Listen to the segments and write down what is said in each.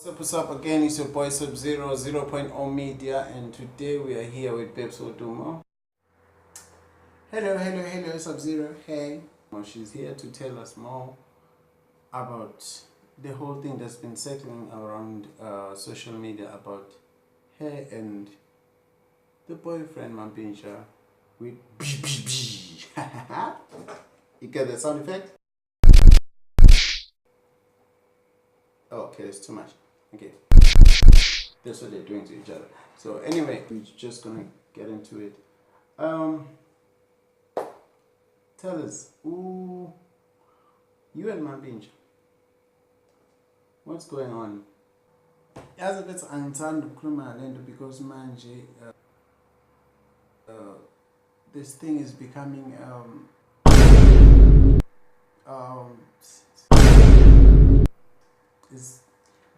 What's up again? It's your boy Sub-Zero, 0.0 Media, and today we are here with Babes Odumo. Hello, Sub-Zero. Hey. Well, she's here to tell us more about the whole thing that's been circling around social media about her and the boyfriend Mampintsha with You get the sound effect? Oh, okay, it's too much. Okay, that's what they're doing to each other. So anyway, we're just gonna get into it. Tell us, you and Mampintsha, what's going on? As if it's angithandi ukukhuluma lento because manje this thing is becoming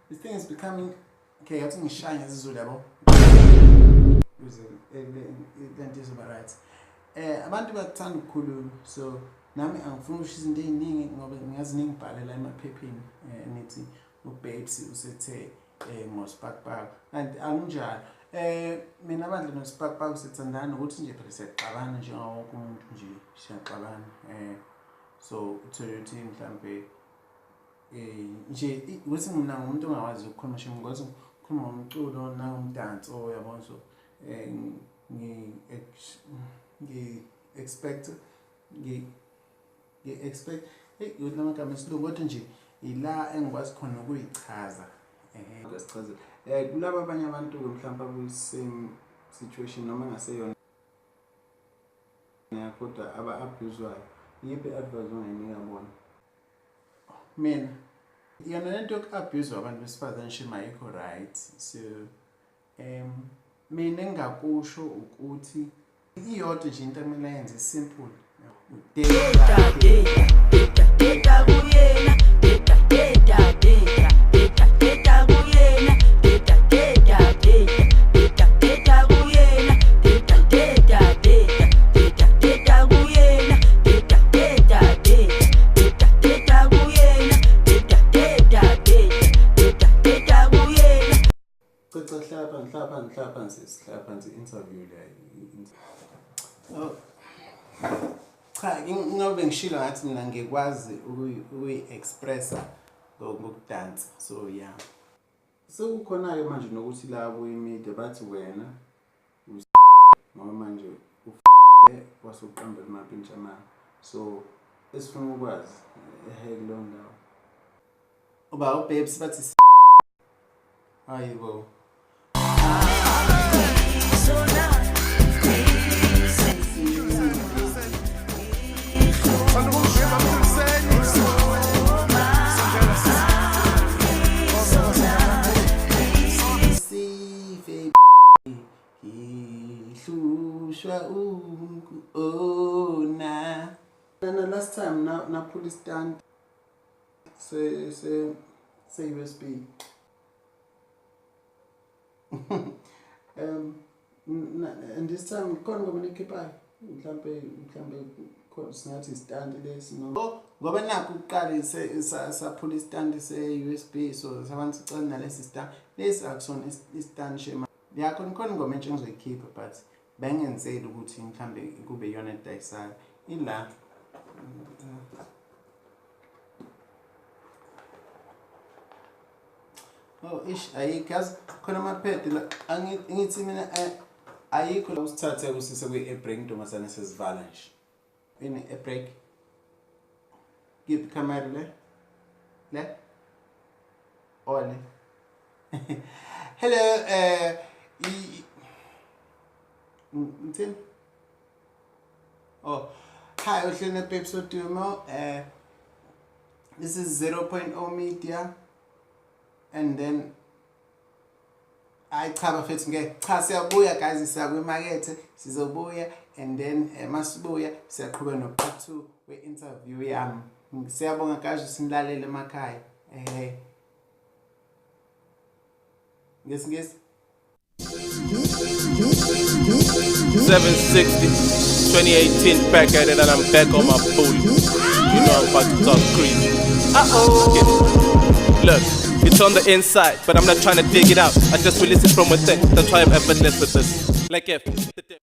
this thing is becoming okay. I think it's shine as a level. Lento izoba right. Abantu bathanda ukukhuluma, so nami angifuni ukushiza into eziningi ngoba ngiyazi ningibhalela emaphepheni nithi uBabes usethe ngoSparkpark and anginjalo. Mina abandla noSparkpark sithandana ukuthi nje phela siyaxabana njengawo wonke umuntu nje siyaxabana. So uthole ukuthi mhlambe nje ukuthi mina ngumuntu ongawazi ukukhuluma shimo ngoba ukukhuluma ngomculo nangomdanso yabona, so expect namagama esilungu kodwa nje ila engikwazi khona ukuyichaza ngasichaza kulabo abanye abantu mhlawumbe abu-same situation noma ngaseyona kodwa aba-abuzwayo. Yiphi advice ongayinika bona? Mina yona lento yoku-abuzwa abantu besifazane shame ayikho right. So mina engingakusho ukuthi iyodwa nje into ekumele yenze simple. Ngihlala phansi interview la. Cha, ngoba ngishilo ngathi mina ngikwazi ukuyi-expressa ngokudansa. So yeah. Sekukhona-ke manje nokuthi labo imedia bathi wena ngoba manje wasuqambela uMampintsha manje. So esifuna ukwazi kuleyo ndawo. Uba uBabes bathi hayibo. Last time na police stand say USB. And this time khona ngoba nikhiphayo mhlambe singathi stand lesi no ngoba nakho uqala sa police stand se USB, so sabantu sicela nalesi stand lesi akusona istand shema yakho khona ngoba nje ngizoyikhipha but bengenzeli ukuthi mhlambe kube yona edayisayo ila. Oh ish ayikazi khona amaphedi la angithi mina ayikho la usithathe usise kwi-break ntombazane sesivala nje ini break give the camera le ole. Hello Mthini. Oh hi, uhleli Babes Odumo. This is 0.0 Media. And then I cover fit nge cha siyabuya guys, siya kwimakethe sizobuya, and then masibuya siyaqhubeka no part 2 we interview yami. Siyabonga guys sinilalele emakhaya. Ngesi 760 2018 back at it, and I'm back on my booty. You know I'm about to talk crazy. Look, It's on the inside, but I'm not trying to dig it out. I just release it from within. That's why I'm effortless with this. Like if